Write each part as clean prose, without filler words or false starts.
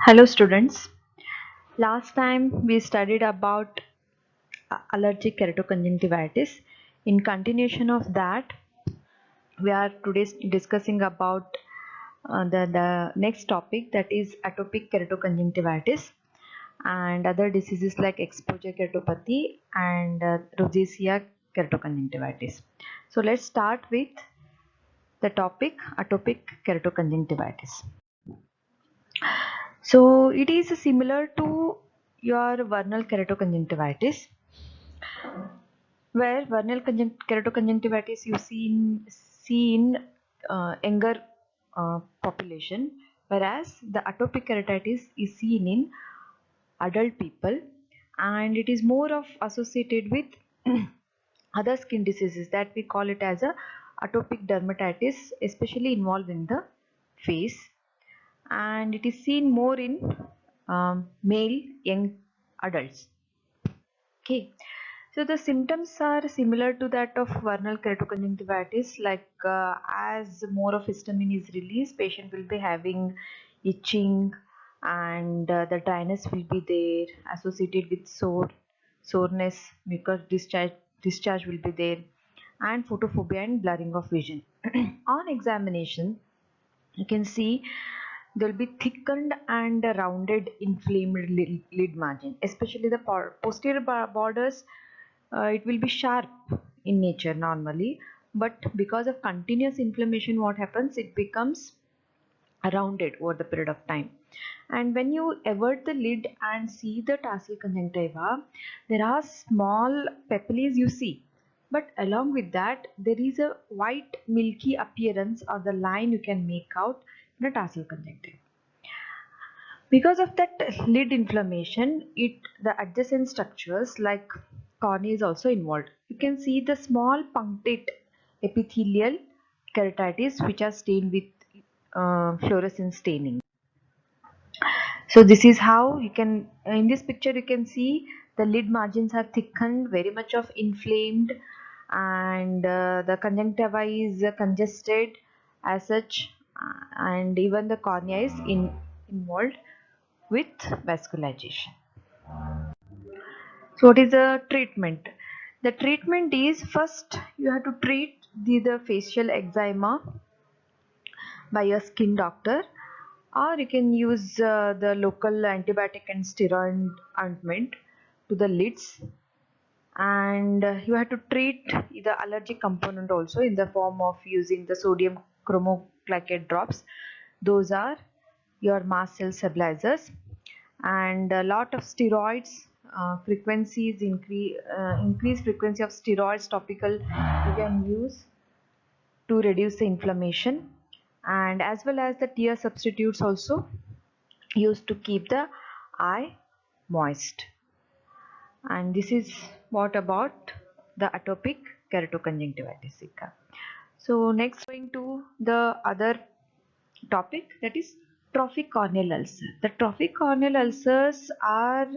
Hello students. Last time we studied about allergic keratoconjunctivitis. In continuation of that, we are today discussing about the next topic, that is atopic keratoconjunctivitis and other diseases like exposure keratopathy and rosacea keratoconjunctivitis. So let's start with the topic atopic keratoconjunctivitis. So it is similar to your vernal keratoconjunctivitis, where vernal keratoconjunctivitis you see in younger population, whereas the atopic keratitis is seen in adult people, and it is more of associated with other skin diseases that we call it as a atopic dermatitis, especially involved in the face, and it is seen more in male young adults. Okay, so the symptoms are similar to that of vernal keratoconjunctivitis. Like as more of histamine is released, patient will be having itching, and the dryness will be there, associated with soreness, mucus discharge will be there, and photophobia and blurring of vision. On examination, you can see there will be thickened and rounded inflamed lid margin, especially the posterior borders. It will be sharp in nature normally, but because of continuous inflammation, what happens, it becomes rounded over the period of time. And when you avert the lid and see the tarsal conjunctiva, there are small papillae you see, but along with that there is a white milky appearance or the line you can make out in the tarsal conjunctiva. Because of that lid inflammation, the adjacent structures like cornea is also involved. You can see the small punctate epithelial keratitis which are stained with fluorescent staining. So this is how you can, in this picture you can see the lid margins are thickened, very much of inflamed, and the conjunctiva is congested as such, and even the cornea is involved with vascularization. So what is the treatment? The treatment is, first you have to treat the facial eczema by a skin doctor, or you can use the local antibiotic and steroid ointment to the lids, and you have to treat the allergic component also in the form of using the sodium chromoglycate drops. Those are your mast cell stabilizers, and a lot of steroids, frequencies increase frequency of steroids topical you can use to reduce the inflammation, and as well as the tear substitutes also used to keep the eye moist. And this is what about the atopic keratoconjunctivitis. So next, going to the other topic, that is trophic corneal ulcer. The trophic corneal ulcers are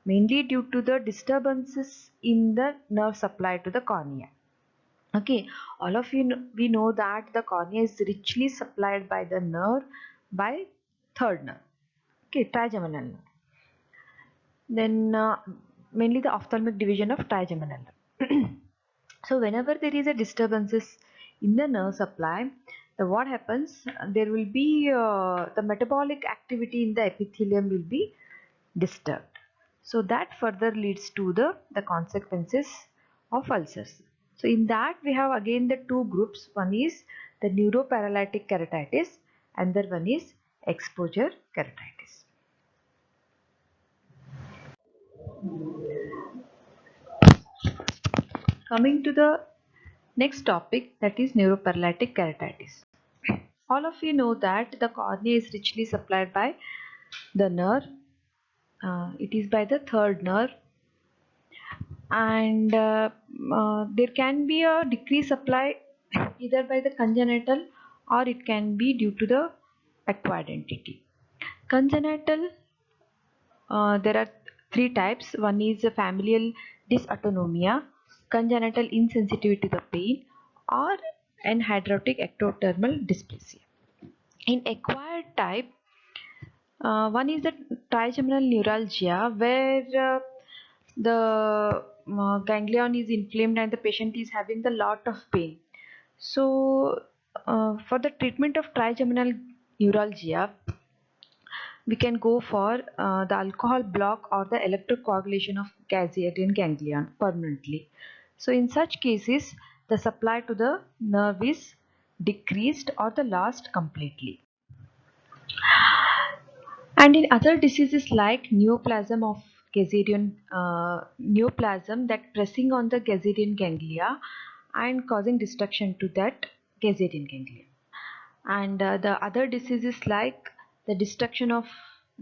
mainly due to the disturbances in the nerve supply to the cornea. Okay, all of you we know that the cornea is richly supplied by the nerve by third nerve. Okay, trigeminal nerve. Then mainly the ophthalmic division of trigeminal nerve. So whenever there is a disturbances in the nerve supply, what happens, there will be the metabolic activity in the epithelium will be disturbed. So that further leads to the consequences of ulcers. So in that we have again the two groups. One is the neuroparalytic keratitis, and the one is exposure keratitis. Coming to the next topic, that is neuroparalytic keratitis. All of you know that the cornea is richly supplied by the nerve. It is by the third nerve, and there can be a decreased supply either by the congenital, or it can be due to the acquired entity. Congenital, there are three types. One is familial dysautonomia, congenital insensitivity to the pain, or anhydrotic ectodermal dysplasia. In acquired type, One is the trigeminal neuralgia, where the ganglion is inflamed and the patient is having a lot of pain. So, for the treatment of trigeminal neuralgia, we can go for the alcohol block or the electrocoagulation of gazetted ganglion permanently. So, in such cases, the supply to the nerve is decreased or the lost completely. And in other diseases like neoplasm of neoplasm that pressing on the gazetted ganglia and causing destruction to that gazetted ganglia. And the other diseases like the destruction of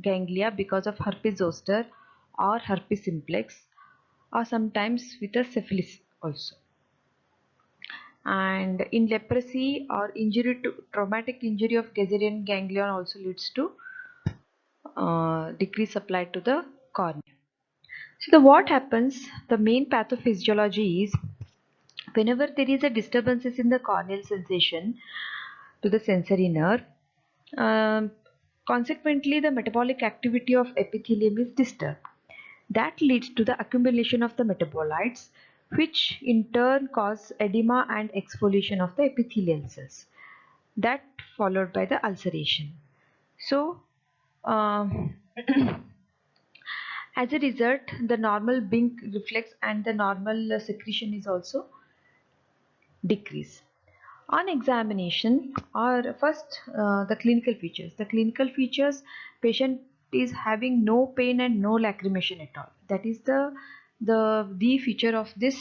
ganglia because of herpes zoster or herpes simplex, or sometimes with a syphilis also. And in leprosy or injury to traumatic injury of gazetted ganglion also leads to decreased supply to the cornea. So the what happens, the main pathophysiology is whenever there is a disturbances in the corneal sensation to the sensory nerve, um, consequently the metabolic activity of epithelium is disturbed. That leads to the accumulation of the metabolites, which in turn cause edema and exfoliation of the epithelial cells. That followed by the ulceration. So, um, as a result, the normal Bink reflex and the normal secretion is also decrease. On examination, or first the clinical features. The clinical features, patient is having no pain and no lacrimation at all. That is the feature of this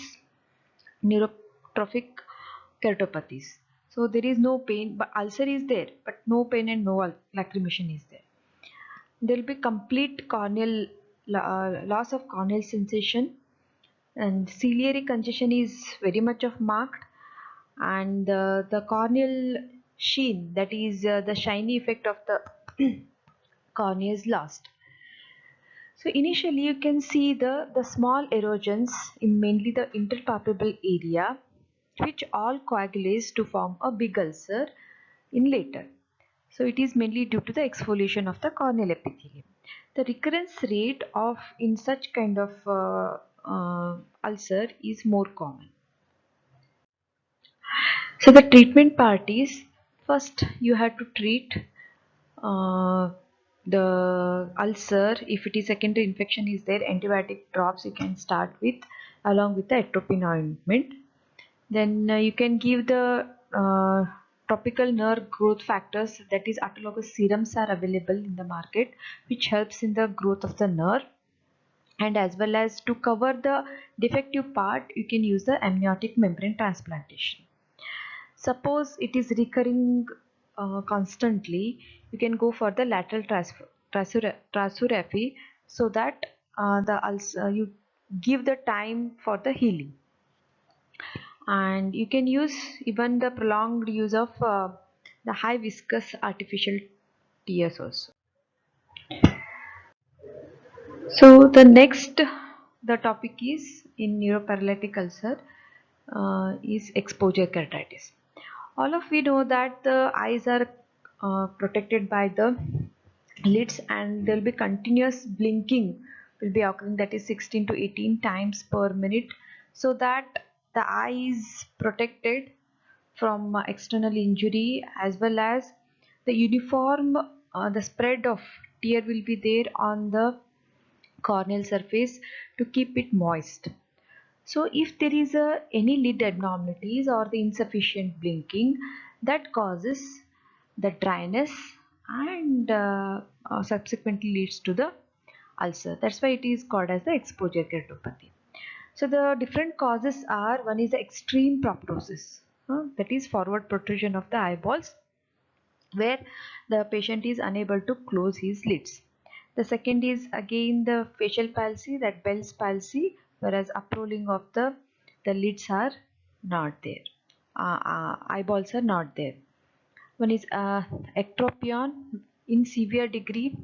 neurotrophic keratopathies. So there is no pain, but ulcer is there, but no pain and no lacrimation is there. There will be complete corneal loss of corneal sensation, and ciliary congestion is very much of marked, and the corneal sheen, that is the shiny effect of the cornea is lost. So initially you can see the small erosions in mainly the interpalpable area, which all coagulates to form a big ulcer in later. So it is mainly due to the exfoliation of the corneal epithelium. The recurrence rate of in such kind of ulcer is more common. So the treatment part is, first you have to treat uh, the ulcer. If it is secondary infection is there, antibiotic drops you can start with along with the atropine ointment. Then you can give the topical nerve growth factors, that is autologous serums are available in the market, which helps in the growth of the nerve. And as well as to cover the defective part, you can use the amniotic membrane transplantation. Suppose it is recurring constantly, you can go for the lateral trasuraphy, so that you give the time for the healing. And you can use even the prolonged use of the high viscous artificial tears also. So the next the topic is in neuroparalytic ulcer is exposure keratitis. All of we know that the eyes are protected by the lids, and there will be continuous blinking will be occurring, that is 16 to 18 times per minute, so that the eye is protected from external injury, as well as the uniform the spread of tear will be there on the corneal surface to keep it moist. So if there is any lid abnormalities or the insufficient blinking, that causes the dryness and subsequently leads to the ulcer. That's why it is called as the exposure keratopathy. So the different causes are, one is the extreme proptosis, that is forward protrusion of the eyeballs, where the patient is unable to close his lids. The second is again the facial palsy, that Bell's palsy, whereas uprolling of the lids are not there, eyeballs are not there. One is ectropion in severe degree.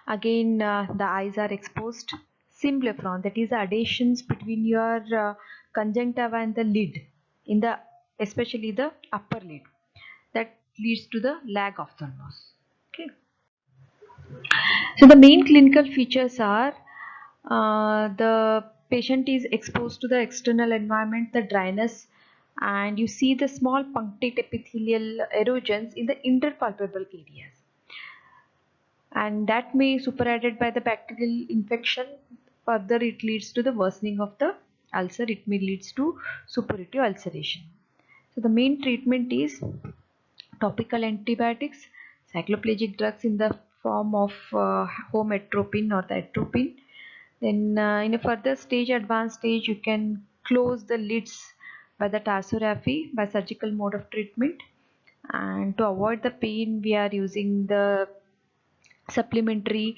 Again, the eyes are exposed. Symblepharon, that is the adhesions between your conjunctiva and the lid, in the especially the upper lid, that leads to the lag ophthalmos. Okay. So the main clinical features are the patient is exposed to the external environment, the dryness, and you see the small punctate epithelial erosions in the interpalpebral areas, and that may superadded by the bacterial infection. Further, it leads to the worsening of the ulcer. It may leads to suppurative ulceration. So the main treatment is topical antibiotics, cycloplegic drugs in the form of home atropine or the atropine. Then in a further stage, advanced stage, you can close the lids by the tarsorrhaphy by surgical mode of treatment. And to avoid the pain, we are using the supplementary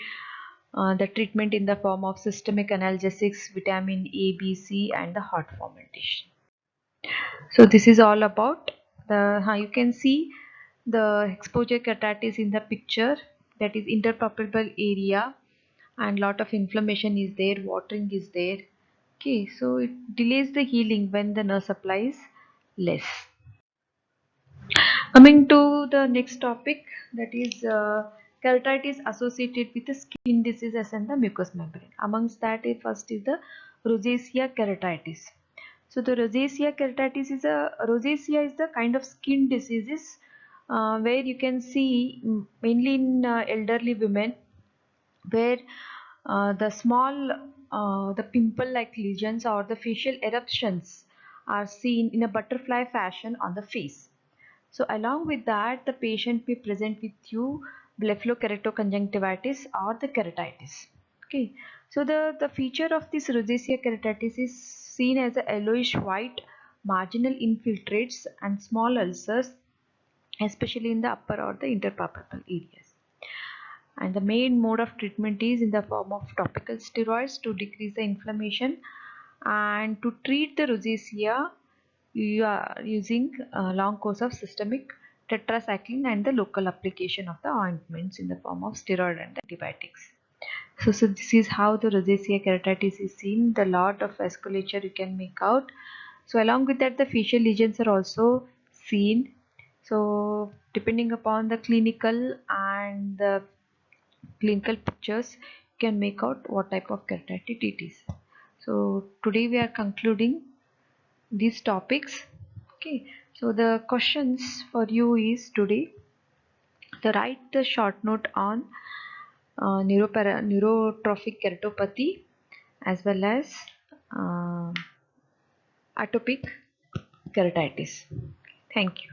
the treatment in the form of systemic analgesics, vitamin A, B, C, and the hot fermentation. So this is all about the you can see the exposure keratitis in the picture, that is interpalpebral area, and lot of inflammation is there, watering is there. Okay, so it delays the healing when the nerve supply is less. Coming to the next topic, that is keratitis associated with the skin diseases and the mucous membrane. Amongst that, first is the rosacea keratitis. So the rosacea is the kind of skin diseases where you can see mainly in elderly women, where the small the pimple like lesions or the facial eruptions are seen in a butterfly fashion on the face. So along with that, the patient may present with you blepharokeratoconjunctivitis or the keratitis. Okay, so the feature of this rosacea keratitis is seen as a yellowish white marginal infiltrates and small ulcers, especially in the upper or the interpalpebral areas. And the main mode of treatment is in the form of topical steroids to decrease the inflammation, and to treat the rosacea you are using a long course of systemic tetracycline and the local application of the ointments in the form of steroid and antibiotics. So this is how the rosacea keratitis is seen. The lot of vasculature you can make out. So along with that, the facial lesions are also seen. So depending upon the clinical and the clinical pictures, you can make out what type of keratitis it is. So today we are concluding these topics. Okay, so the questions for you is today, to write the short note on neurotrophic keratopathy as well as uh, atopic keratitis. Thank you.